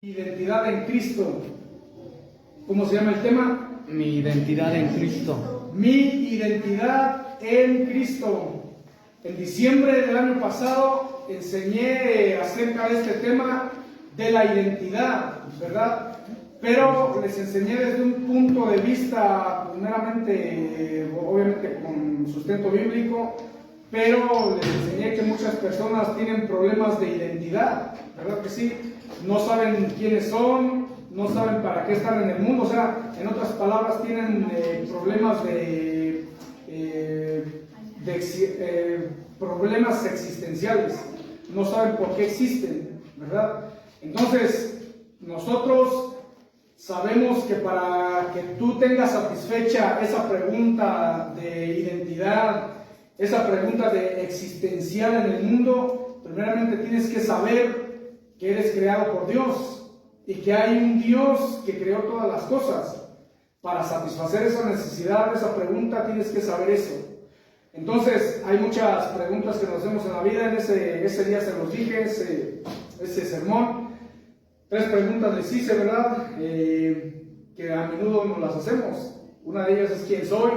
Identidad en Cristo. ¿Cómo se llama el tema? Mi identidad en Cristo. Mi identidad en Cristo. En diciembre del año pasado enseñé acerca de este tema de la identidad, ¿verdad? Pero les enseñé desde un punto de vista, primeramente, obviamente con sustento bíblico, pero les enseñé que muchas personas tienen problemas de identidad, ¿verdad que sí? No saben quiénes son, no saben para qué están en el mundo, o sea, en otras palabras, tienen problemas problemas existenciales, no saben por qué existen, ¿verdad? Entonces, nosotros sabemos que para que tú tengas satisfecha esa pregunta de identidad, esa pregunta de existencial en el mundo, primeramente tienes que saber que eres creado por Dios y que hay un Dios que creó todas las cosas. Para satisfacer esa necesidad, esa pregunta, tienes que saber eso. Entonces, hay muchas preguntas que nos hacemos en la vida. En ese día se los dije, ese sermón. 3 preguntas les hice, ¿verdad? Que a menudo nos las hacemos. Una de ellas es ¿quién soy?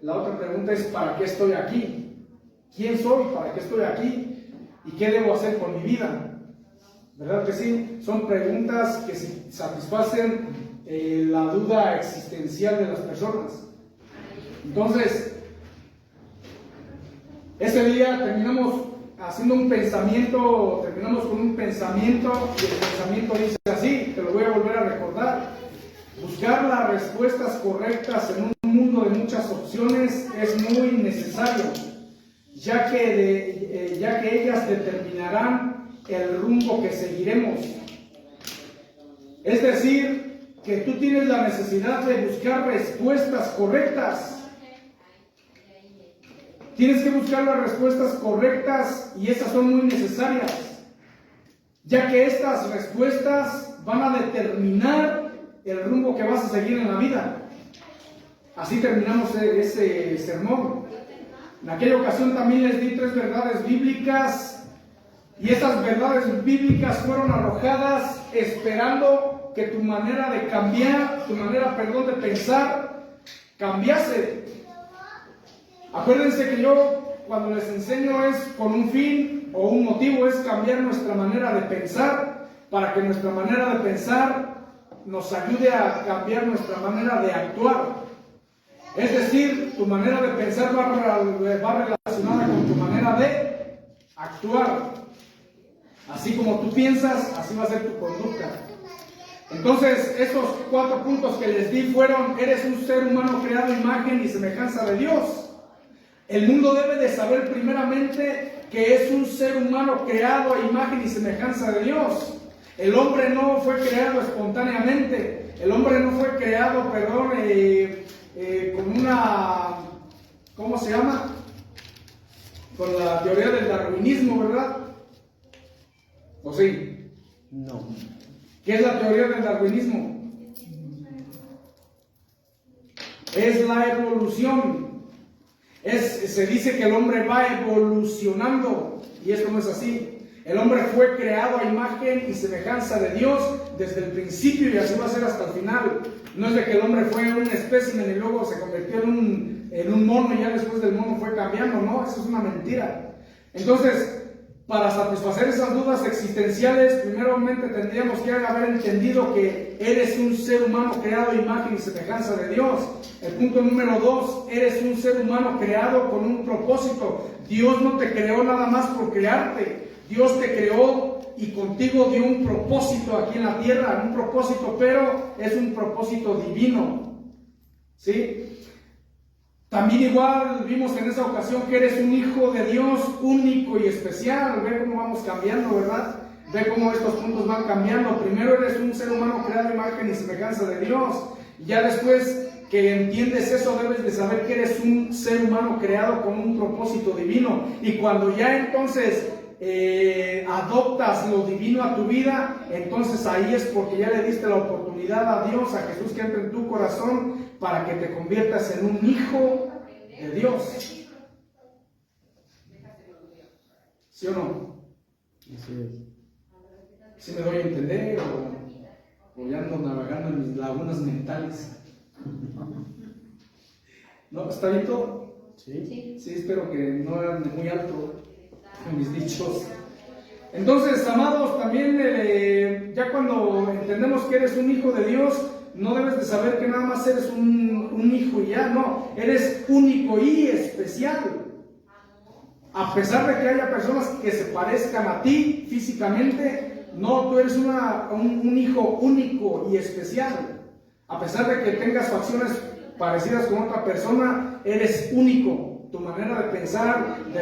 La otra pregunta es ¿para qué estoy aquí? ¿Quién soy? ¿Para qué estoy aquí? ¿Y qué debo hacer con mi vida? ¿Verdad que sí? Son preguntas que satisfacen la duda existencial de las personas. Entonces, ese día terminamos haciendo un pensamiento, terminamos con un pensamiento, y el pensamiento dice así, te lo voy a volver a recordar: buscar las respuestas correctas en un mundo de muchas opciones es muy necesario, ya que ellas determinarán el rumbo que seguiremos. Es decir, que tú tienes la necesidad de buscar respuestas correctas. Tienes que buscar las respuestas correctas y esas son muy necesarias, ya que estas respuestas van a determinar el rumbo que vas a seguir en la vida. Así terminamos ese sermón. En aquella ocasión también les di 3 verdades bíblicas. Y estas verdades bíblicas fueron arrojadas esperando que tu manera de cambiar, de pensar, cambiase. Acuérdense que yo cuando les enseño es con un fin o un motivo, es cambiar nuestra manera de pensar, para que nuestra manera de pensar nos ayude a cambiar nuestra manera de actuar. Es decir, tu manera de pensar va relacionada con tu manera de actuar. Así como tú piensas, así va a ser tu conducta. Entonces, estos 4 puntos que les di fueron: eres un ser humano creado a imagen y semejanza de Dios. El mundo debe de saber primeramente que es un ser humano creado a imagen y semejanza de Dios. El hombre no fue creado espontáneamente. El hombre no fue creado, con una, ¿cómo se llama? Con la teoría del darwinismo, ¿verdad? ¿O sí? No. ¿Qué es la teoría del darwinismo? Es la evolución. Se dice que el hombre va evolucionando, y esto no es así. El hombre fue creado a imagen y semejanza de Dios desde el principio y así va a ser hasta el final. No es de que el hombre fue un espécimen y luego se convirtió en un mono y ya después del mono fue cambiando. No, eso es una mentira. Entonces, para satisfacer esas dudas existenciales, primeramente tendríamos que haber entendido que eres un ser humano creado a imagen y semejanza de Dios. El punto número 2, eres un ser humano creado con un propósito. Dios no te creó nada más por crearte. Dios te creó y contigo dio un propósito aquí en la tierra, un propósito, pero es un propósito divino. ¿Sí? También igual vimos en esa ocasión que eres un hijo de Dios único y especial. Ve cómo vamos cambiando, ¿verdad? Ve cómo estos puntos van cambiando. Primero eres un ser humano creado a imagen y semejanza de Dios. Y ya después que entiendes eso, debes de saber que eres un ser humano creado con un propósito divino. Y cuando ya entonces adoptas lo divino a tu vida, entonces ahí es porque ya le diste la oportunidad a Dios, a Jesús que entre en tu corazón, para que te conviertas en un hijo de Dios. ¿Sí o no? Así es. ¿Sí me doy a entender? ¿O ando navegando en mis lagunas mentales. ¿No? ¿Está bien todo? Sí. Sí, espero que no eran de muy alto en mis dichos. Entonces, amados, también ya cuando entendemos que eres un hijo de Dios, no debes de saber que nada más eres un hijo y ya, no, eres único y especial. A pesar de que haya personas que se parezcan a ti físicamente, no, tú eres un hijo único y especial. A pesar de que tengas facciones parecidas con otra persona, eres único. Tu manera de pensar, de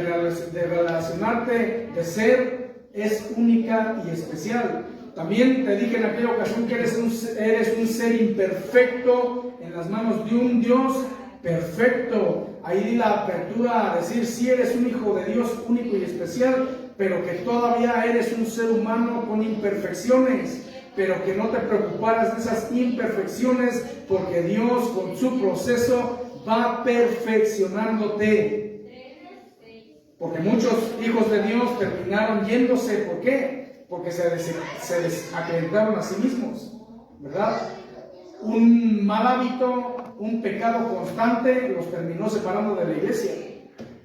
relacionarte, de ser, es única y especial. También te dije en aquella ocasión que eres un ser imperfecto en las manos de un Dios perfecto. Ahí di la apertura a decir, sí eres un hijo de Dios único y especial, pero que todavía eres un ser humano con imperfecciones, pero que no te preocuparas de esas imperfecciones, porque Dios con su proceso va perfeccionándote. Porque muchos hijos de Dios terminaron yéndose. ¿Por qué? Porque se desacreditaron a sí mismos, ¿verdad? Un mal hábito, un pecado constante los terminó separando de la iglesia.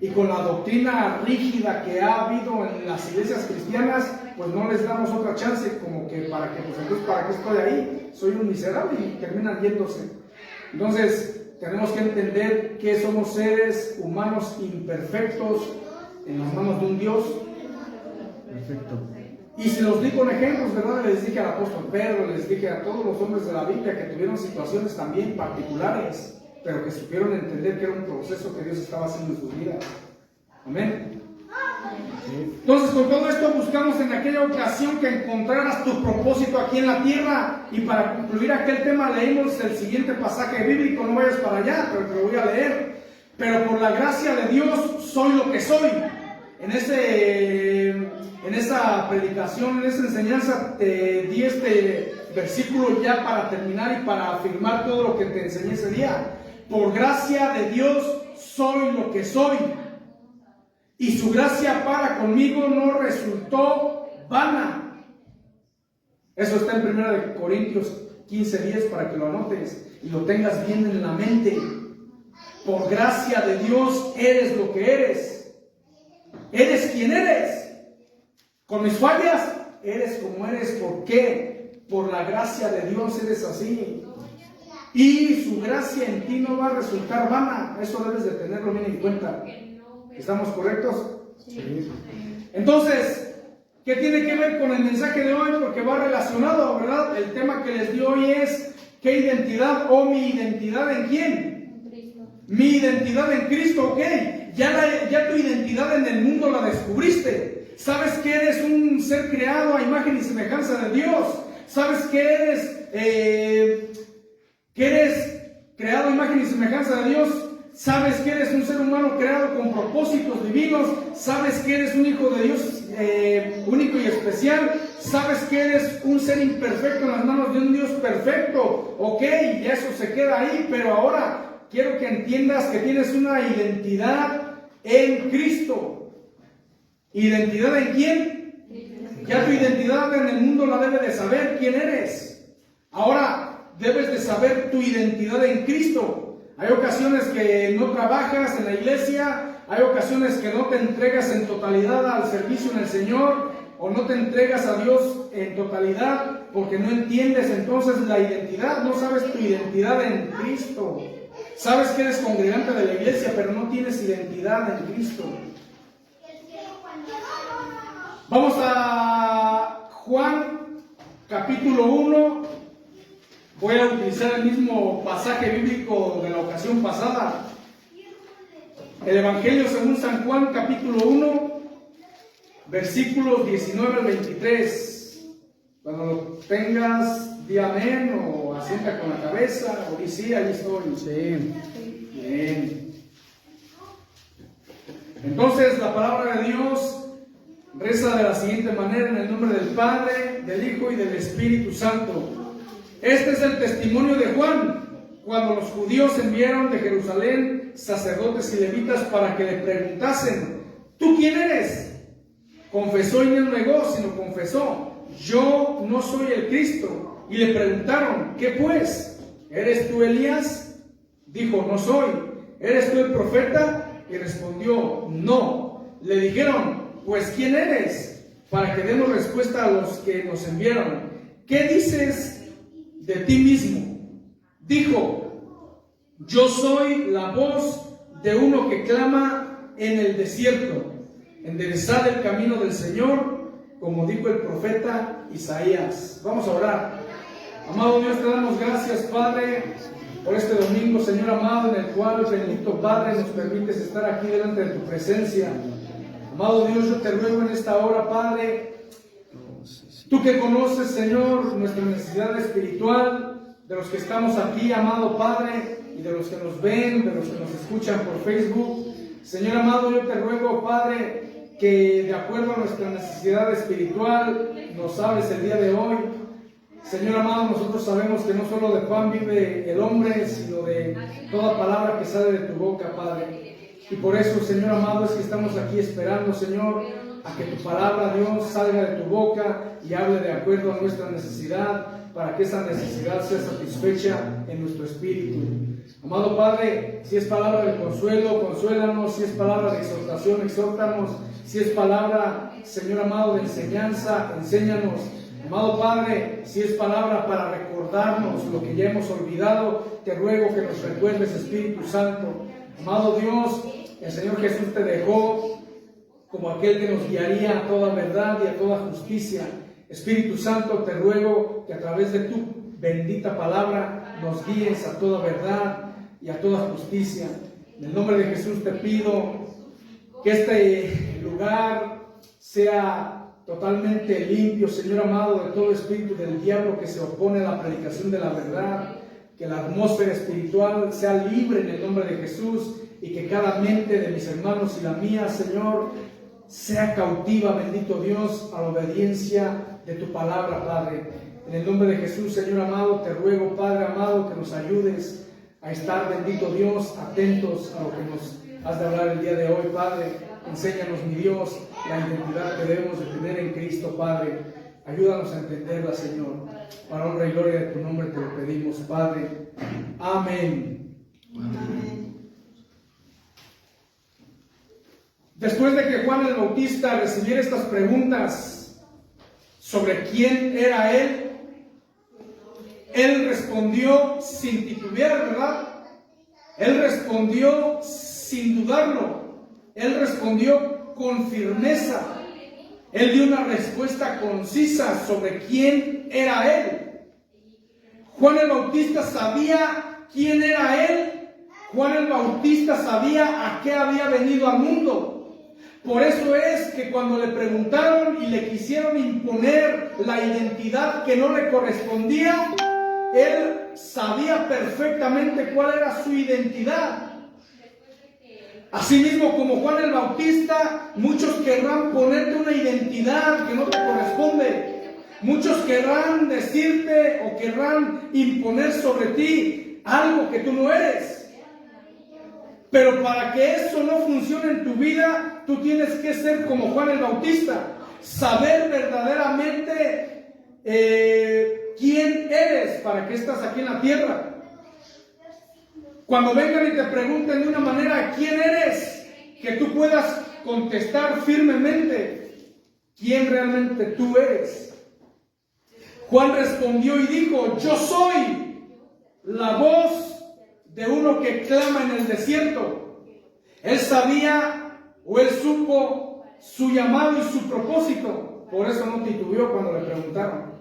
Y con la doctrina rígida que ha habido en las iglesias cristianas, pues no les damos otra chance, como que para qué estoy ahí, soy un miserable, y terminan yéndose. Entonces tenemos que entender que somos seres humanos imperfectos en las manos de un Dios perfecto. Y se los di con ejemplos, ¿verdad? Les dije al apóstol Pedro, les dije a todos los hombres de la Biblia que tuvieron situaciones también particulares, pero que supieron entender que era un proceso que Dios estaba haciendo en sus vidas. Amén. Entonces, con todo esto buscamos en aquella ocasión que encontraras tu propósito aquí en la tierra. Y para concluir aquel tema leímos el siguiente pasaje bíblico. No vayas para allá, pero te lo voy a leer. Pero por la gracia de Dios soy lo que soy. En esa predicación, en esa enseñanza, te di este versículo ya para terminar y para afirmar todo lo que te enseñé ese día. Por gracia de Dios soy lo que soy. Y su gracia para conmigo no resultó vana. Eso está en 1 Corintios 15:10 para que lo anotes y lo tengas bien en la mente. Por gracia de Dios eres lo que eres. Eres quien eres. Con mis fallas, eres como eres. ¿Por qué? Por la gracia de Dios eres así. Y su gracia en ti no va a resultar vana. Eso debes de tenerlo bien en cuenta. ¿Estamos correctos? Sí. Entonces, ¿qué tiene que ver con el mensaje de hoy? Porque va relacionado, ¿verdad? El tema que les di hoy es ¿qué identidad o mi identidad en quién? Cristo. Mi identidad en Cristo, ok. Ya tu identidad en el mundo la descubriste. Sabes que eres un ser creado a imagen y semejanza de Dios. Sabes que eres creado a imagen y semejanza de Dios. Sabes que eres un ser humano creado con propósitos divinos. Sabes que eres un hijo de Dios único y especial. Sabes que eres un ser imperfecto en las manos de un Dios perfecto. Ok, ya eso se queda ahí, pero ahora quiero que entiendas que tienes una identidad en Cristo. ¿Identidad en quién? Ya tu identidad en el mundo la debe de saber quién eres. Ahora debes de saber tu identidad en Cristo. Hay ocasiones que no trabajas en la iglesia, hay ocasiones que no te entregas en totalidad al servicio en el Señor, o no te entregas a Dios en totalidad porque no entiendes entonces la identidad, no sabes tu identidad en Cristo. Sabes que eres congregante de la iglesia, pero no tienes identidad en Cristo. Vamos a Juan capítulo 1. Voy a utilizar el mismo pasaje bíblico de la ocasión pasada. El Evangelio según San Juan, capítulo 1, versículos 19 al 23. Cuando lo tengas, di amén o asienta con la cabeza o di sí, ahí estoy. Sí. Bien. Entonces la palabra de Dios reza de la siguiente manera: en el nombre del Padre, del Hijo y del Espíritu Santo. Este es el testimonio de Juan, cuando los judíos enviaron de Jerusalén sacerdotes y levitas para que le preguntasen: ¿tú quién eres? Confesó y no negó, sino confesó: yo no soy el Cristo. y le preguntaron: ¿qué pues? ¿Eres tú Elías? Dijo: no soy. ¿Eres tú el profeta? Y respondió: no. Le dijeron: pues ¿quién eres? Para que demos respuesta a los que nos enviaron. ¿Qué dices de ti mismo? Dijo: yo soy la voz de uno que clama en el desierto, enderezad el camino del Señor, como dijo el profeta Isaías. Vamos a orar. Amado Dios, te damos gracias, Padre, por este domingo, Señor amado, en el cual, bendito Padre, nos permites estar aquí delante de tu presencia. Amado Dios, yo te ruego en esta hora, Padre, tú que conoces, Señor, nuestra necesidad espiritual, de los que estamos aquí, amado Padre, y de los que nos ven, de los que nos escuchan por Facebook. Señor amado, yo te ruego, Padre, que de acuerdo a nuestra necesidad espiritual nos hables el día de hoy. Señor amado, nosotros sabemos que no solo de pan vive el hombre, sino de toda palabra que sale de tu boca, Padre. Y por eso, Señor amado, es que estamos aquí esperando, Señor, a que tu palabra, Dios, salga de tu boca y hable de acuerdo a nuestra necesidad, para que esa necesidad sea satisfecha en nuestro espíritu. Amado Padre, si es palabra de consuelo, consuélanos; si es palabra de exhortación, exhórtanos; si es palabra, Señor amado, de enseñanza, enséñanos. Amado Padre, si es palabra para recordarnos lo que ya hemos olvidado, te ruego que nos recuerdes, Espíritu Santo. Amado Dios, el Señor Jesús te dejó como aquel que nos guiaría a toda verdad y a toda justicia. Espíritu Santo, te ruego que a través de tu bendita palabra nos guíes a toda verdad y a toda justicia. En el nombre de Jesús te pido que este lugar sea totalmente limpio, Señor amado, de todo espíritu del diablo que se opone a la predicación de la verdad. Que la atmósfera espiritual sea libre en el nombre de Jesús, y que cada mente de mis hermanos y la mía, Señor, sea cautiva, bendito Dios, a la obediencia de tu palabra, Padre. En el nombre de Jesús, Señor amado, te ruego, Padre amado, que nos ayudes a estar, bendito Dios, atentos a lo que nos has de hablar el día de hoy, Padre. Enséñanos, mi Dios, la identidad que debemos de tener en Cristo, Padre. Ayúdanos a entenderla, Señor. Para honra y gloria de tu nombre te lo pedimos, Padre. Amén. Amén. Después de que Juan el Bautista recibiera estas preguntas sobre quién era él respondió sin titubear, ¿verdad? Él respondió sin dudarlo. Él respondió con firmeza. Él dio una respuesta concisa sobre quién era él. Juan el Bautista sabía quién era él. Juan el Bautista sabía a qué había venido al mundo. Por eso es que cuando le preguntaron y le quisieron imponer la identidad que no le correspondía, él sabía perfectamente cuál era su identidad. Asimismo, como Juan el Bautista, muchos querrán ponerte una identidad que no te corresponde. Muchos querrán decirte o querrán imponer sobre ti algo que tú no eres. Pero para que eso no funcione en tu vida, tú tienes que ser como Juan el Bautista. Saber verdaderamente quién eres, para que estás aquí en la tierra. Cuando vengan y te pregunten de una manera quién eres, que tú puedas contestar firmemente quién realmente tú eres. Juan respondió y dijo: yo soy la voz de uno que clama en el desierto. Él sabía, o él supo su llamado y su propósito. Por eso no titubeó cuando le preguntaron.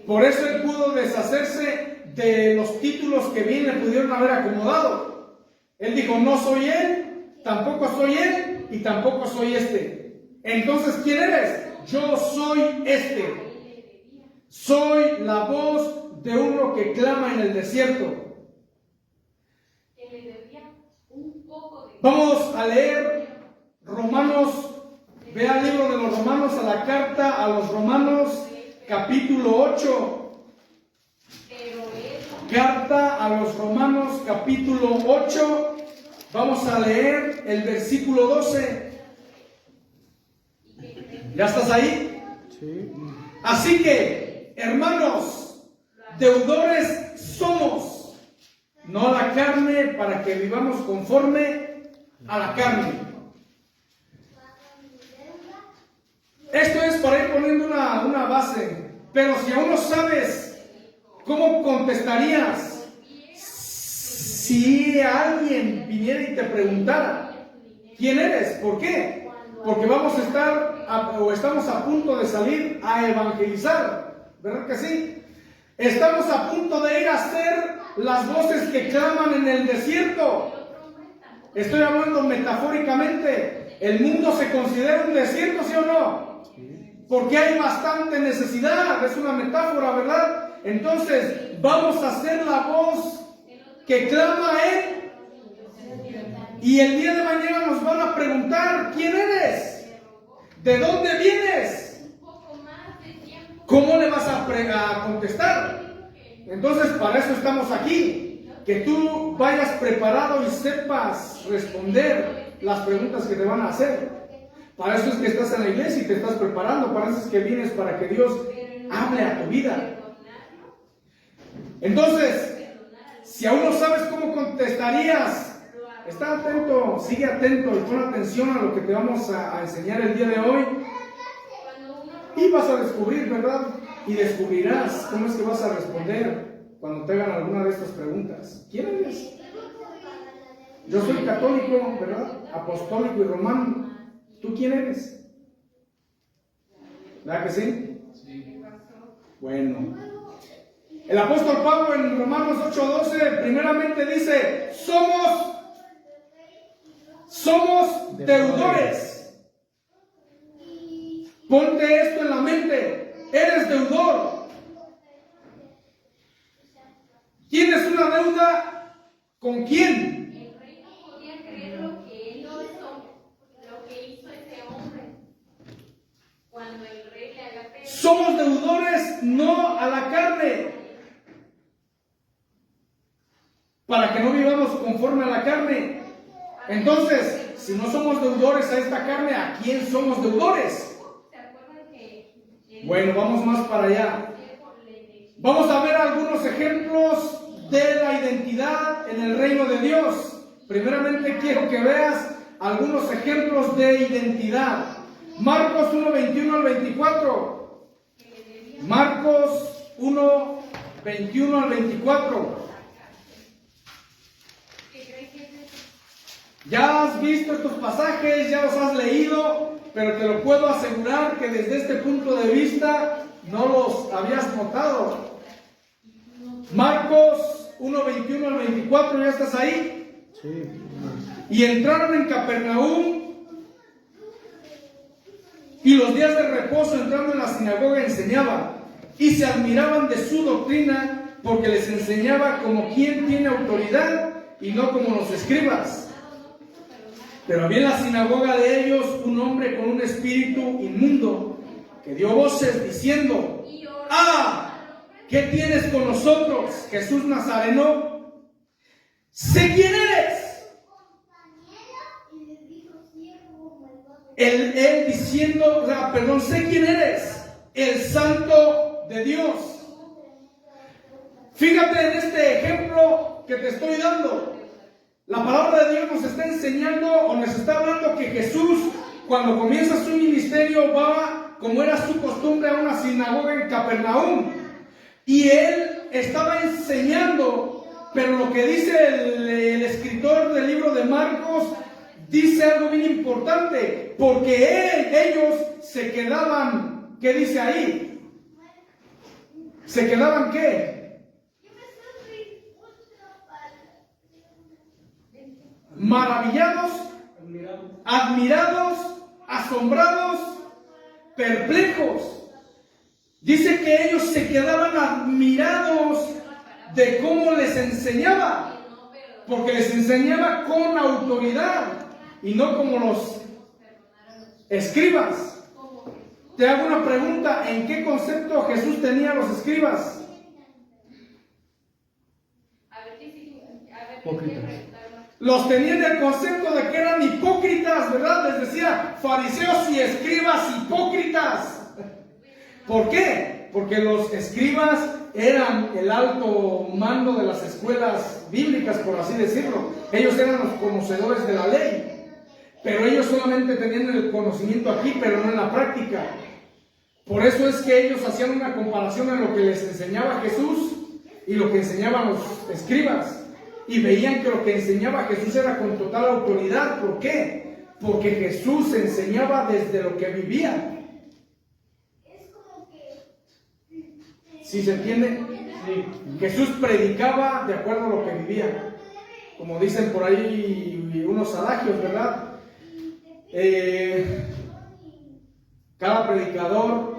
Por eso él pudo deshacerse de los títulos que bien le pudieron haber acomodado. Él dijo: no soy él, tampoco soy él y tampoco soy este. Entonces, ¿quién eres? Yo soy este. Soy la voz de uno que clama en el desierto. Vamos a leer Romanos. Ve al libro de los Romanos, a la carta a los Romanos, capítulo 8. Carta a los Romanos, capítulo 8. Vamos a leer el versículo 12. ¿Ya estás ahí? Sí. Así que, hermanos, deudores somos, no a la carne, para que vivamos conforme a la carne. Esto es para ir poniendo una base, pero si aún no sabes cómo contestarías si alguien viniera y te preguntara quién eres, ¿por qué? Porque vamos a estar o estamos a punto de salir a evangelizar, ¿verdad que sí? Estamos a punto de ir a ser las voces que claman en el desierto. Estoy hablando metafóricamente. El mundo se considera un desierto, ¿sí o no? Porque hay bastante necesidad. Es una metáfora, ¿verdad? Entonces, vamos a ser la voz que clama a Él. Y el día de mañana nos van a preguntar: ¿quién eres? ¿De dónde vienes? ¿Cómo le vas a contestar? Entonces, para eso estamos aquí. Que tú vayas preparado y sepas responder las preguntas que te van a hacer. Para eso es que estás en la iglesia y te estás preparando. Para eso es que vienes, para que Dios hable a tu vida. Entonces, si aún no sabes cómo contestarías, está atento, sigue atento y pon atención a lo que te vamos a enseñar el día de hoy. Y vas a descubrir, ¿verdad? Y descubrirás cómo es que vas a responder cuando te hagan alguna de estas preguntas. ¿Quién eres? Yo soy católico, ¿verdad? Apostólico y romano. ¿Tú quién eres? ¿Verdad que sí? Sí. Bueno. El apóstol Pablo en Romanos 8:12 primeramente dice: somos deudores. Ponte esto en la mente. Eres deudor. ¿Tienes una deuda con quién? El rey no podía creer lo que él hizo, lo que hizo ese hombre. Cuando el rey le haga pedir. Somos deudores no a la carne, para que no vivamos conforme a la carne. Entonces, si no somos deudores a esta carne, ¿a quién somos deudores? Bueno, vamos más para allá. Vamos a ver algunos ejemplos de la identidad en el reino de Dios. Primeramente quiero que veas algunos ejemplos de identidad. Marcos 1:21 al 24. Marcos 1:21 al 24. Ya has visto estos pasajes, ya los has leído, pero te lo puedo asegurar que desde este punto de vista no los habías notado. Marcos 1:21 al 24, ¿ya estás ahí? Sí. Y entraron en Capernaum, y los días de reposo, entrando en la sinagoga, enseñaba, y se admiraban de su doctrina, porque les enseñaba como quien tiene autoridad y no como los escribas. Pero había en la sinagoga de ellos un hombre con un espíritu inmundo, que dio voces diciendo: ¡Ah! ¿Qué tienes con nosotros, Jesús Nazareno? ¡Sé quién eres! Él diciendo, sé quién eres, el Santo de Dios. Fíjate en este ejemplo que te estoy dando. La palabra de Dios nos está enseñando, o nos está hablando, que Jesús, cuando comienza su ministerio, va, como era su costumbre, a una sinagoga en Capernaum. Y él estaba enseñando, pero lo que dice el escritor del libro de Marcos, dice algo bien importante, porque ellos se quedaban, ¿qué dice ahí? ¿Se quedaban qué? Maravillados, admirados, asombrados, perplejos. Dice que ellos se quedaban admirados de cómo les enseñaba, porque les enseñaba con autoridad y no como los escribas. Te hago una pregunta: ¿en qué concepto Jesús tenía a los escribas? Los tenían el concepto de que eran hipócritas, ¿verdad? Les decía: fariseos y escribas hipócritas. ¿Por qué? Porque los escribas eran el alto mando de las escuelas bíblicas, por así decirlo. Ellos eran los conocedores de la ley, pero ellos solamente tenían el conocimiento aquí, pero no en la práctica. Por eso es que ellos hacían una comparación en lo que les enseñaba Jesús y lo que enseñaban los escribas. Y veían que lo que enseñaba Jesús era con total autoridad. ¿Por qué? Porque Jesús enseñaba desde lo que vivía. ¿Sí se entiende? Sí. Jesús predicaba de acuerdo a lo que vivía. Como dicen por ahí unos adagios, ¿verdad? Cada predicador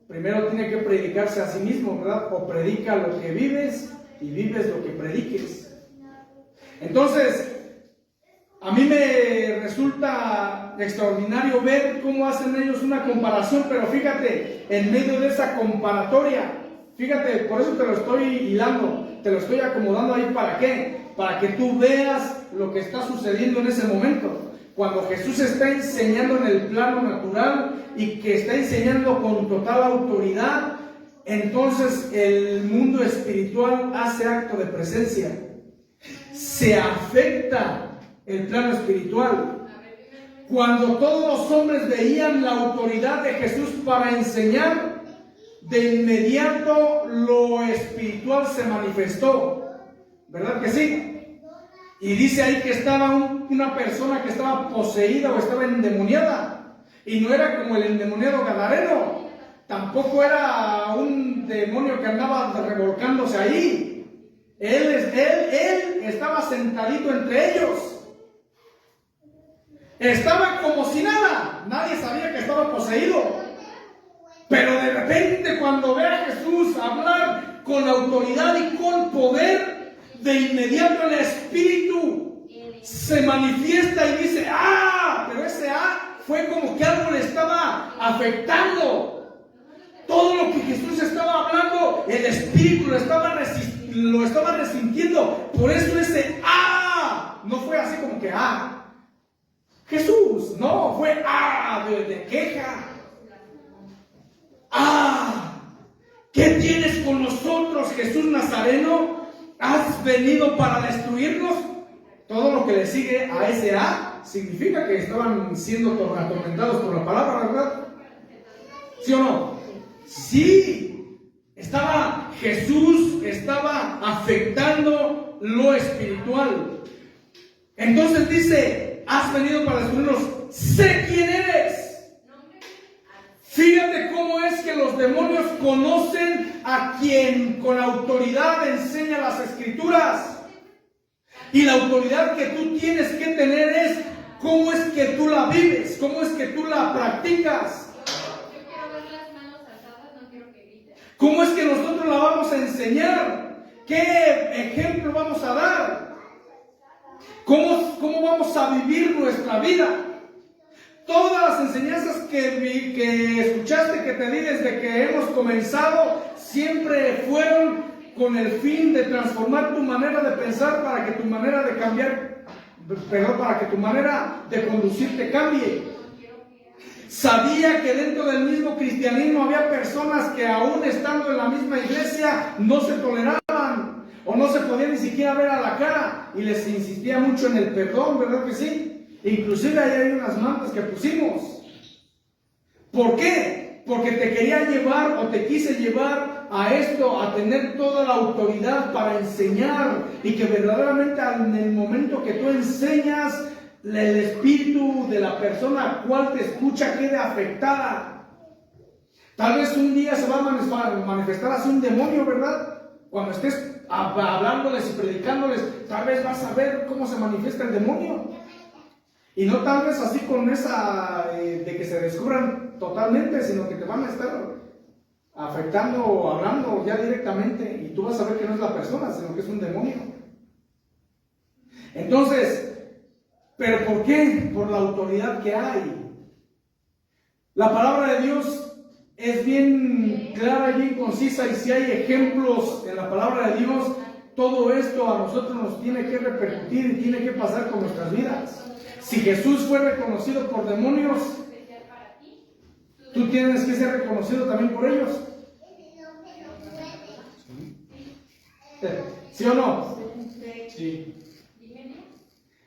primero tiene que predicarse a sí mismo, ¿verdad? O predica lo que vives y vives lo que prediques. Entonces, a mí me resulta extraordinario ver cómo hacen ellos una comparación, pero fíjate, en medio de esa comparatoria, fíjate, por eso te lo estoy hilando, te lo estoy acomodando ahí, ¿para qué? Para que tú veas lo que está sucediendo en ese momento. Cuando Jesús está enseñando en el plano natural y que está enseñando con total autoridad, entonces el mundo espiritual hace acto de presencia. Se afecta el plano espiritual. Cuando todos los hombres veían la autoridad de Jesús para enseñar, de inmediato lo espiritual se manifestó. ¿Verdad que sí? Y dice ahí que estaba una persona que estaba poseída o estaba endemoniada. Y no era como el endemoniado gadareno. Tampoco era un demonio que andaba revolcándose ahí. Él estaba sentadito entre ellos. Estaba como si nada. Nadie sabía que estaba poseído. Pero de repente, cuando ve a Jesús hablar con autoridad y con poder, de inmediato el Espíritu se manifiesta y dice, ¡ah! Pero ese ¡ah! Fue como que algo le estaba afectando. Todo lo que Jesús estaba hablando, el Espíritu lo estaba resintiendo. Por eso ese ¡ah! No fue así como que ¡ah! Jesús, no, fue ¡ah! De queja. ¡Ah! ¿Qué tienes con nosotros, Jesús Nazareno? ¿Has venido para destruirnos? Todo lo que le sigue a ese ¡ah! Significa que estaban siendo atormentados por la palabra, ¿verdad? ¿Sí o no? Sí, Jesús estaba afectando lo espiritual. Entonces dice, has venido para destruirnos, sé quién eres. Fíjate cómo es que los demonios conocen a quien con autoridad enseña las escrituras. Y la autoridad que tú tienes que tener es cómo es que tú la vives, cómo es que tú la practicas. ¿Cómo es que nosotros la vamos a enseñar? ¿Qué ejemplo vamos a dar? ¿Cómo vamos a vivir nuestra vida? Todas las enseñanzas que escuchaste, que te di desde que hemos comenzado, siempre fueron con el fin de transformar tu manera de pensar para que tu manera de cambiar, para que tu manera de conducirte cambie. Sabía que dentro del mismo cristianismo había personas que aún estando en la misma iglesia no se toleraban o no se podían ni siquiera ver a la cara y les insistía mucho en el perdón, ¿verdad que sí? Inclusive ahí hay unas mantas que pusimos. ¿Por qué? Porque te quería llevar o te quise llevar a esto, a tener toda la autoridad para enseñar y que verdaderamente en el momento que tú enseñas, el espíritu de la persona a cual te escucha quede afectada. Tal vez un día se va a manifestar así un demonio, ¿verdad? Cuando estés hablándoles y predicándoles, tal vez vas a ver cómo se manifiesta el demonio. Y no tal vez así con esa de que se descubran totalmente, sino que te van a estar afectando o hablando ya directamente y tú vas a ver que no es la persona, sino que es un demonio. Entonces, ¿pero por qué? Por la autoridad que hay. La palabra de Dios es bien clara y bien concisa, y si hay ejemplos en la palabra de Dios, todo esto a nosotros nos tiene que repercutir y tiene que pasar con nuestras vidas. Si Jesús fue reconocido por demonios, tú tienes que ser reconocido también por ellos. ¿Sí o no? Sí.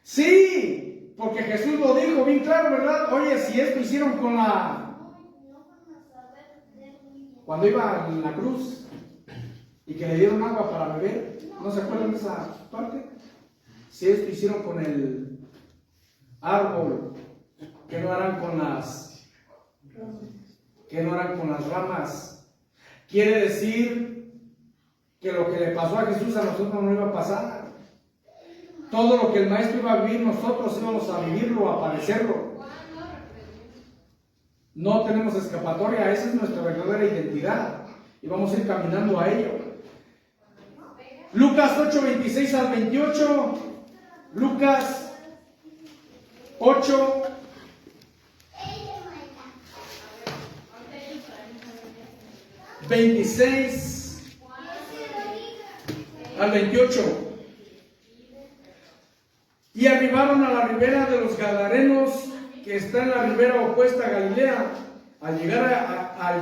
Sí, porque Jesús lo dijo bien claro, ¿verdad? Oye, si esto hicieron con cuando iba en la cruz y que le dieron agua para beber, ¿no se acuerdan de esa parte? Si esto hicieron con el árbol, ¿qué no harán con las ramas? Quiere decir que lo que le pasó a Jesús a nosotros no iba a pasar. Todo lo que el Maestro iba a vivir, nosotros íbamos a vivirlo, a padecerlo. No tenemos escapatoria, esa es nuestra verdadera identidad y vamos a ir caminando a ello. Lucas 8, 26 al 28. Lucas 8. $26 al 28. Y arribaron a la ribera de los Gadarenos, que está en la ribera opuesta a Galilea. Al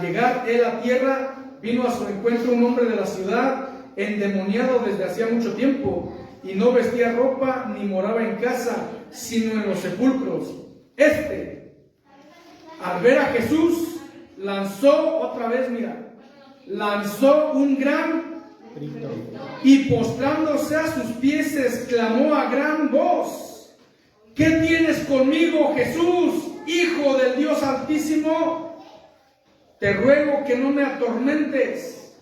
llegar él a tierra, vino a su encuentro un hombre de la ciudad, endemoniado desde hacía mucho tiempo, y no vestía ropa ni moraba en casa, sino en los sepulcros. Al ver a Jesús, lanzó un gran y postrándose a sus pies exclamó a gran voz: ¿qué tienes conmigo, Jesús, Hijo del Dios Altísimo? Te ruego que no me atormentes.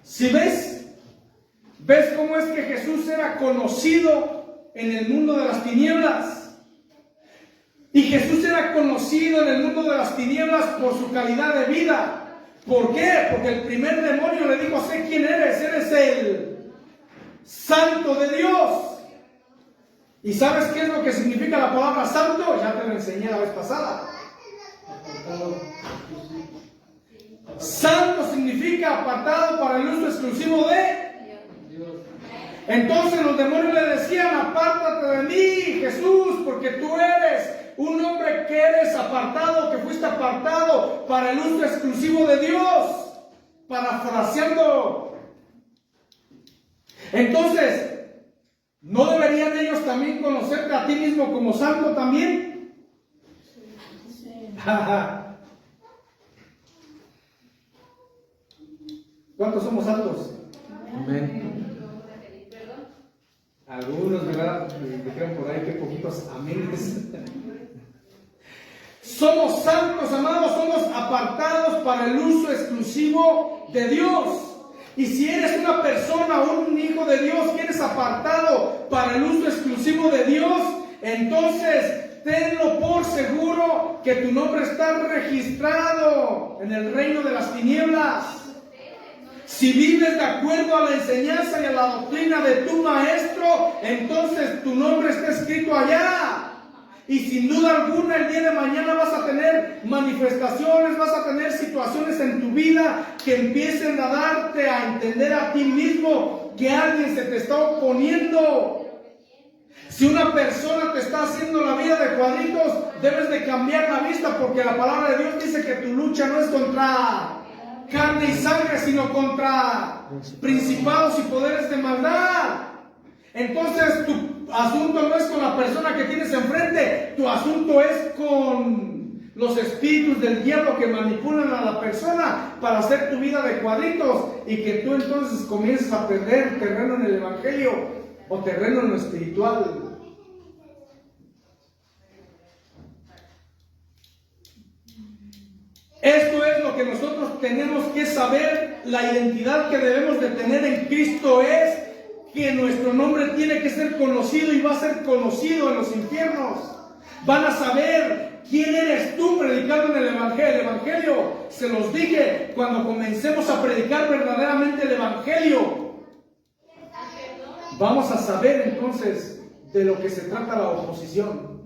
¿Sí ves cómo es que Jesús era conocido en el mundo de las tinieblas? Y Jesús era conocido en el mundo de las tinieblas por su calidad de vida. ¿Por qué? Porque el primer demonio le dijo: sé quién eres el Santo de Dios. ¿Y sabes qué es lo que significa la palabra santo? Ya te lo enseñé la vez pasada. Santo significa apartado para el uso exclusivo de Dios. Entonces los demonios le decían: apártate de mí, Jesús, porque tú eres un hombre que eres apartado, que fuiste apartado para el uso exclusivo de Dios. Parafraseando. Entonces, ¿no deberían ellos también conocerte a ti mismo como santo también? Sí. ¿Cuántos somos santos? Amén. Algunos, ¿verdad? Dijeron por ahí que poquitos aménes. Somos santos, amados, somos apartados para el uso exclusivo de Dios. Y si eres una persona, un hijo de Dios, que eres apartado para el uso exclusivo de Dios, entonces tenlo por seguro que tu nombre está registrado en el reino de las tinieblas. Si vives de acuerdo a la enseñanza y a la doctrina de tu maestro, entonces tu nombre está escrito allá. Y sin duda alguna el día de mañana vas a tener manifestaciones, vas a tener situaciones en tu vida que empiecen a darte a entender a ti mismo que alguien se te está oponiendo. Si una persona te está haciendo la vida de cuadritos, debes de cambiar la vista, porque la palabra de Dios dice que tu lucha no es contra carne y sangre, sino contra principados y poderes de maldad. Entonces tu asunto no es con la persona que tienes enfrente, tu asunto es con los espíritus del diablo que manipulan a la persona para hacer tu vida de cuadritos y que tú entonces comiences a perder terreno en el evangelio o terreno en lo espiritual. Esto es lo que nosotros tenemos que saber. La identidad que debemos de tener en Cristo es que nuestro nombre tiene que ser conocido y va a ser conocido en los infiernos. Van a saber quién eres tú predicando en el Evangelio. Se los dije, cuando comencemos a predicar verdaderamente el Evangelio, vamos a saber entonces de lo que se trata la oposición.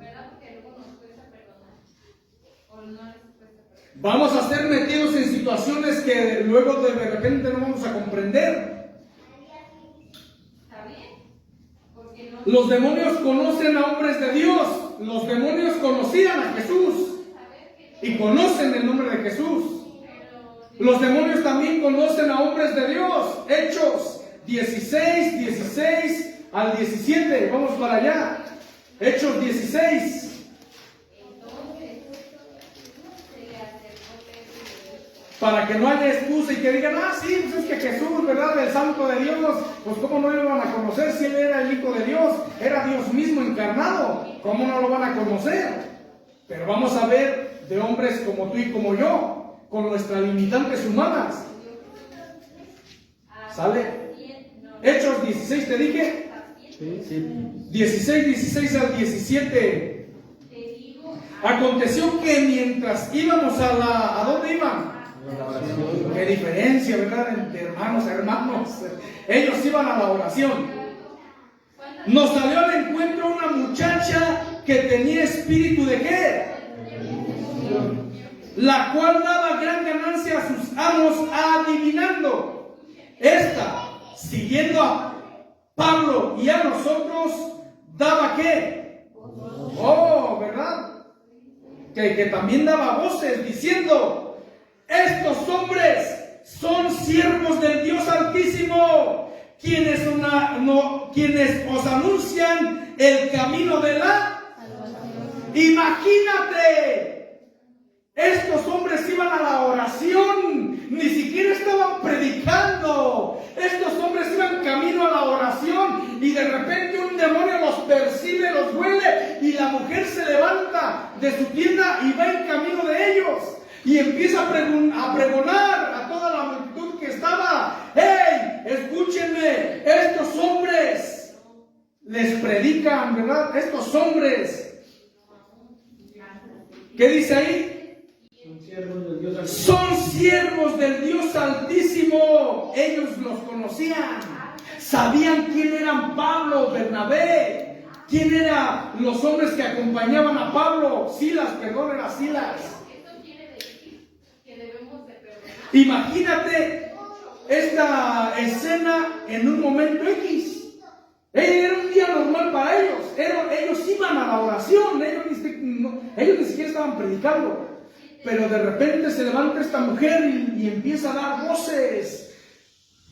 Vamos a ser metidos en situaciones que luego de repente no vamos a comprender. Los demonios conocen a hombres de Dios. Los demonios conocían a Jesús y conocen el nombre de Jesús. Los demonios también conocen a hombres de Dios. Hechos 16 al 17. Vamos para allá. Hechos 16. Para que no haya excusa y que digan, sí, pues es que Jesús, ¿verdad? El Santo de Dios, pues ¿cómo no lo van a conocer si Él era el Hijo de Dios? Era Dios mismo encarnado. ¿Cómo no lo van a conocer? Pero vamos a ver de hombres como tú y como yo, con nuestras limitantes humanas. ¿Sale? Hechos 16, ¿te dije? Sí. 16 al 17. Aconteció que mientras íbamos ¿a dónde iban? Qué diferencia, ¿verdad? Entre hermanos. Ellos iban a la oración. Nos salió al encuentro una muchacha que tenía espíritu de ¿qué? La cual daba gran ganancia a sus amos adivinando. Esta, siguiendo a Pablo y a nosotros, daba ¿qué? ¿Verdad? Que también daba voces diciendo: estos hombres son siervos del Dios Altísimo, quienes os anuncian el camino de la salvación. Imagínate, estos hombres iban a la oración, ni siquiera estaban predicando. Estos hombres iban camino a la oración y de repente un demonio los percibe, los huele y la mujer se levanta de su tienda y va en camino de ellos. Y empieza a pregonar a toda la multitud que estaba: ¡hey! Escúchenme, estos hombres les predican, ¿verdad? Estos hombres, ¿qué dice ahí? Son siervos del Dios Altísimo. Ellos los conocían, sabían quién eran Pablo, Bernabé, quién eran los hombres que acompañaban a Pablo. Era Silas. Imagínate esta escena en un momento X. Era un día normal para ellos. Ellos iban a la oración. Ellos ni siquiera estaban predicando. Pero de repente se levanta esta mujer y empieza a dar voces.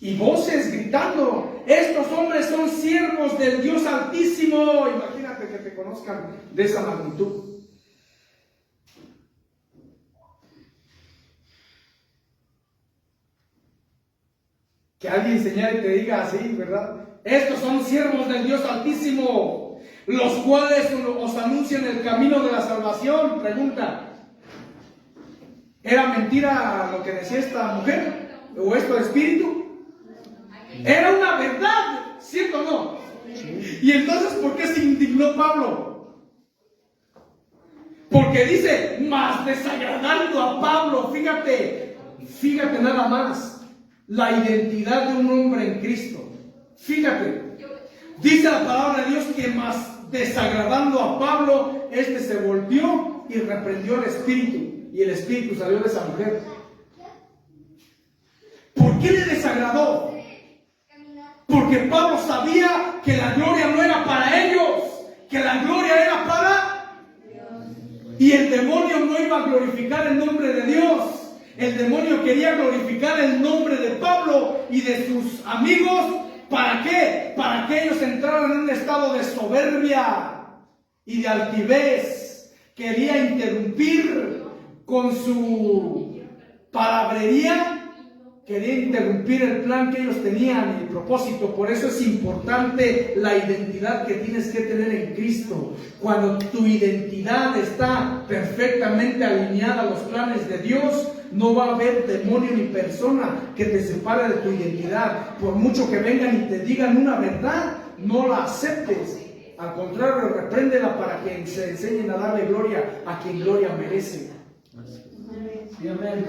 Y voces gritando: estos hombres son siervos del Dios Altísimo. Imagínate que te conozcan de esa magnitud. Que alguien señale y te diga así, ¿verdad? Estos son siervos del Dios Altísimo, los cuales os anuncian el camino de la salvación. Pregunta: ¿era mentira lo que decía esta mujer? ¿O esto de espíritu? Era una verdad, ¿cierto o no? Y entonces, ¿por qué se indignó Pablo? Porque dice: más desagradando a Pablo. Fíjate nada más. La identidad de un hombre en Cristo. Fíjate, dice la palabra de Dios que más desagradando a Pablo, se volvió y reprendió al espíritu, y el espíritu salió de esa mujer. ¿Por qué le desagradó? Porque Pablo sabía que la gloria no era para ellos, que la gloria era para Dios. Y el demonio no iba a glorificar el nombre de Dios. El demonio quería glorificar el nombre de Pablo y de sus amigos. ¿Para qué? Para que ellos entraran en un estado de soberbia y de altivez. Quería interrumpir con su palabrería. Quería interrumpir el plan que ellos tenían y el propósito. Por eso es importante la identidad que tienes que tener en Cristo. Cuando tu identidad está perfectamente alineada a los planes de Dios, no va a haber demonio ni persona que te separe de tu identidad. Por mucho que vengan y te digan una verdad, no la aceptes. Al contrario, repréndela para que se enseñen a darle gloria a quien gloria merece. Sí, amén.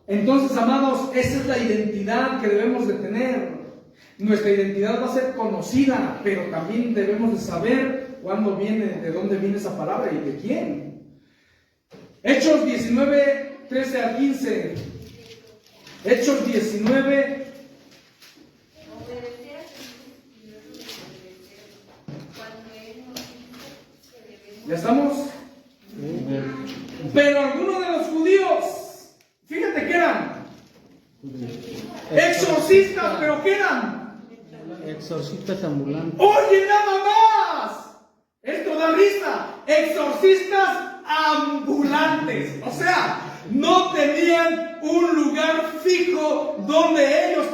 Entonces, amados, esa es la identidad que debemos de tener. Nuestra identidad va a ser conocida, pero también debemos de saber cuándo viene, de dónde viene esa palabra y de quién. Hechos 19, 13 al 15. Hechos 19. ¿Ya estamos? Pero algunos de los judíos, fíjate que eran Exorcistas, pero ¿qué eran? Exorcistas ambulantes. Oye, nada más. Esto da risa. Exorcistas ambulantes. O sea, no tenían un lugar fijo donde ellos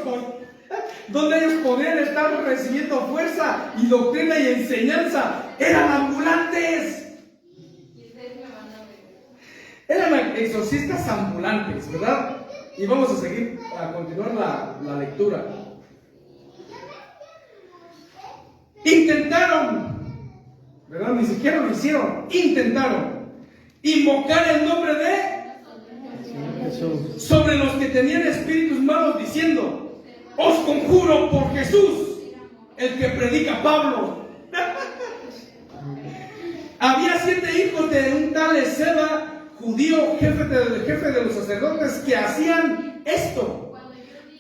podían estar recibiendo fuerza y doctrina y enseñanza. Eran ambulantes. Eran exorcistas ambulantes, ¿verdad? Y vamos a seguir, a continuar la lectura. Intentaron, ¿verdad? Ni siquiera lo hicieron. Intentaron invocar el nombre de Jesús. sobre los que tenían espíritus malos, diciendo: os conjuro por Jesús, el que predica Pablo. Había 7 hijos de un tal Esceva, judío, jefe de los sacerdotes, que hacían esto.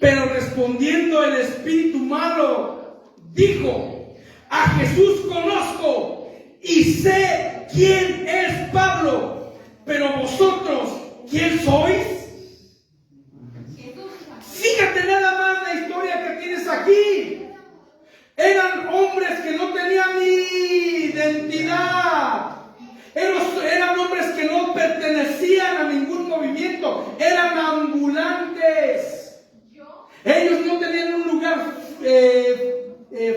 Pero respondiendo el espíritu malo, dijo: a Jesús conozco y sé quién es Pablo, pero vosotros, ¿quién sois? Fíjate nada más la historia que tienes aquí. Eran hombres que no tenían identidad. Eran hombres que no pertenecían a ningún movimiento. Eran ambulantes. Ellos no tenían un lugar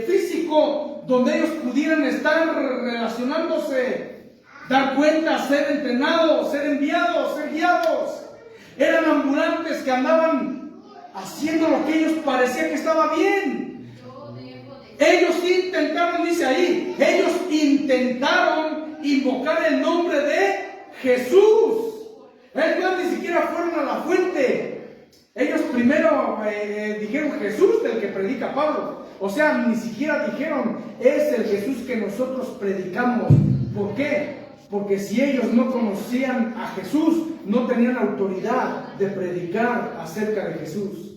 físico donde ellos pudieran estar relacionándose, dar cuenta, ser entrenados, ser enviados, ser guiados. Eran ambulantes que andaban haciendo lo que ellos parecía que estaba bien. Ellos intentaron, dice ahí, ellos intentaron invocar el nombre de Jesús. Ellos ni siquiera fueron a la fuente. Ellos primero dijeron Jesús, del que predica Pablo. O sea, ni siquiera dijeron es el Jesús que nosotros predicamos. ¿Por qué? Porque si ellos no conocían a Jesús, no tenían autoridad de predicar acerca de Jesús.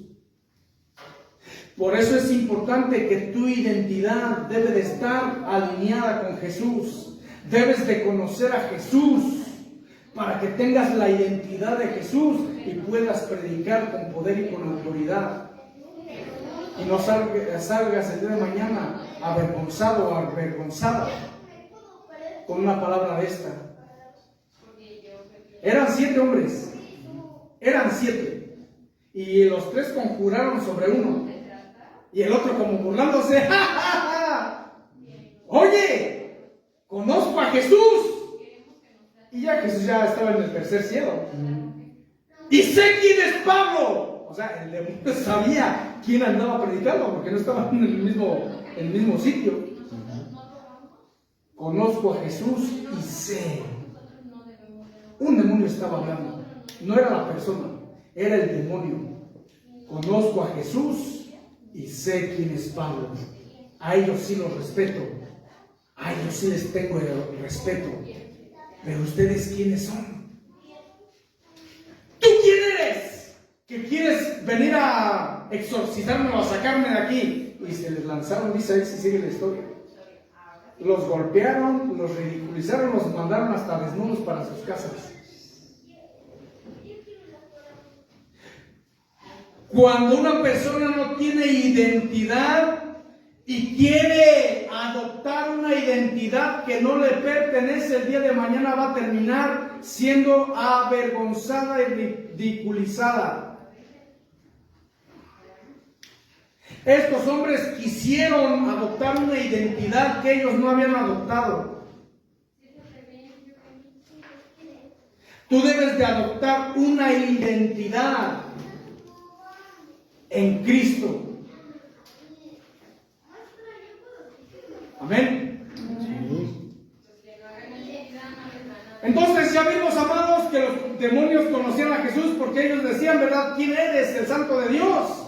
Por eso es importante que tu identidad debe de estar alineada con Jesús. Debes de conocer a Jesús para que tengas la identidad de Jesús y puedas predicar con poder y con autoridad. Y no salgas el día de mañana avergonzado o avergonzada con una palabra de esta. Eran 7 hombres. Eran 7. Y los 3 conjuraron sobre uno. Y el otro como burlándose. ¡Ja, ja, ja! Oye, conozco a Jesús. Y ya Jesús ya estaba en el tercer cielo. Y sé quién es Pablo. O sea, el demonio sabía quién andaba predicando porque no estaban en el mismo sitio. Conozco a Jesús y sé. Un demonio estaba hablando. No era la persona, era el demonio. Conozco a Jesús y sé quién es Pablo. A ellos sí los respeto. A ellos sí les tengo el respeto. Pero ustedes, ¿quiénes son? ¿Tú quién eres? ¿Que quieres venir a exorcizarme o a sacarme de aquí? Y se les lanzaron, dice ahí, si sigue la historia. Los golpearon, los ridiculizaron, los mandaron hasta desnudos para sus casas. Cuando una persona no tiene identidad y quiere adoptar una identidad que no le pertenece, el día de mañana va a terminar siendo avergonzada y ridiculizada. Estos hombres quisieron adoptar una identidad que ellos no habían adoptado. Tú debes de adoptar una identidad en Cristo. Amén. Entonces ya vimos, amados, que los demonios conocían a Jesús porque ellos decían, ¿verdad? ¿Quién eres? El Santo de Dios.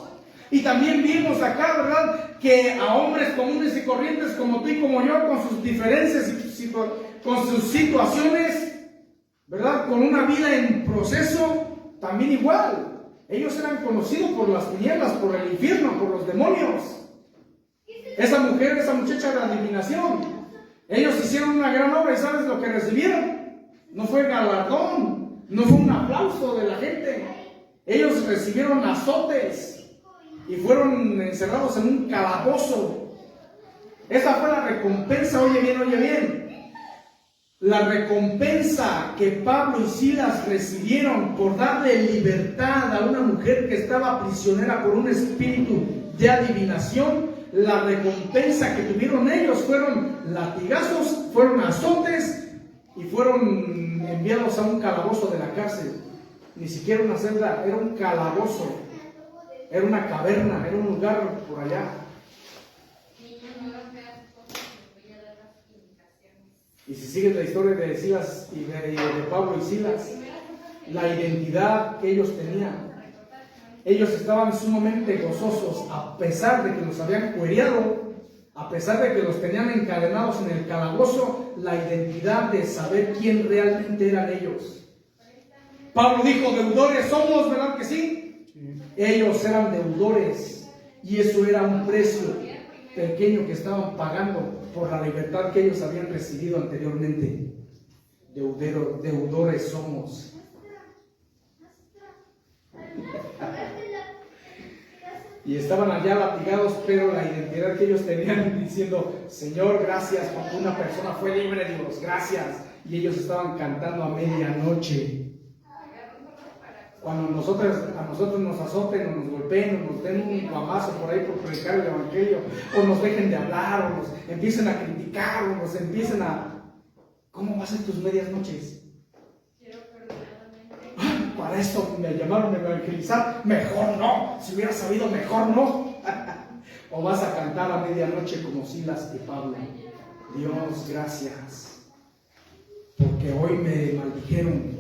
Y también vimos acá, ¿verdad?, que a hombres comunes y corrientes como tú y como yo, con sus diferencias y con sus situaciones, ¿verdad?, con una vida en proceso, también igual. Ellos eran conocidos por las tinieblas, por el infierno, por los demonios. Esa mujer, esa muchacha de adivinación, ellos hicieron una gran obra y ¿sabes lo que recibieron? No fue galardón, no fue un aplauso de la gente. Ellos recibieron azotes. y fueron encerrados en un calabozo. Esa fue la recompensa, oye bien. La recompensa que Pablo y Silas recibieron por darle libertad a una mujer que estaba prisionera por un espíritu de adivinación. La recompensa que tuvieron ellos fueron latigazos, fueron azotes y fueron enviados a un calabozo de la cárcel. Ni siquiera una celda, era un calabozo, era una caverna, era un lugar por allá. Y si sigues la historia de Silas y de Pablo y Silas, la identidad que ellos tenían, ellos estaban sumamente gozosos a pesar de que los habían cuereado, a pesar de que los tenían encadenados en el calabozo, la identidad de saber quién realmente eran ellos. Pablo dijo, deudores somos, ¿verdad que sí? Ellos eran deudores y eso era un precio pequeño que estaban pagando por la libertad que ellos habían recibido anteriormente. Deudores somos. Y estaban allá latigados, pero la identidad que ellos tenían diciendo, Señor, gracias porque una persona fue libre, Dios, gracias. Y ellos estaban cantando a medianoche. Cuando a nosotros nos azoten o nos golpeen o nos den un guamazo por ahí por predicar el evangelio, o nos dejen de hablar, o nos empiecen a criticar, o nos empiecen a... ¿Cómo vas en tus medias noches? ¡Ah, para esto me llamaron a evangelizar! Mejor no, si hubiera sabido mejor no. O vas a cantar a medianoche como Silas y Pablo. Dios, gracias, porque hoy me maldijeron,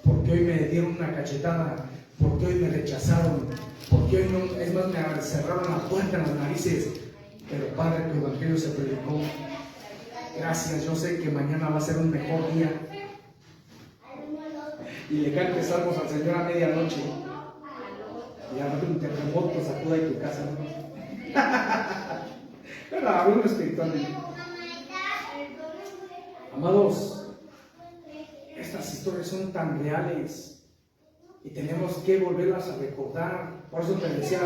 porque hoy me dieron una cachetada, porque hoy me rechazaron, porque hoy no, es más, me cerraron la puerta en las narices, pero Padre, tu evangelio se predicó. Gracias, yo sé que mañana va a ser un mejor día. Y le cantes salmos al Señor a medianoche. Y a ver un terremoto sacuda en tu casa, ¿no? Pero hablando espiritualmente. Amados, estas historias son tan reales y tenemos que volverlas a recordar. Por eso te decía,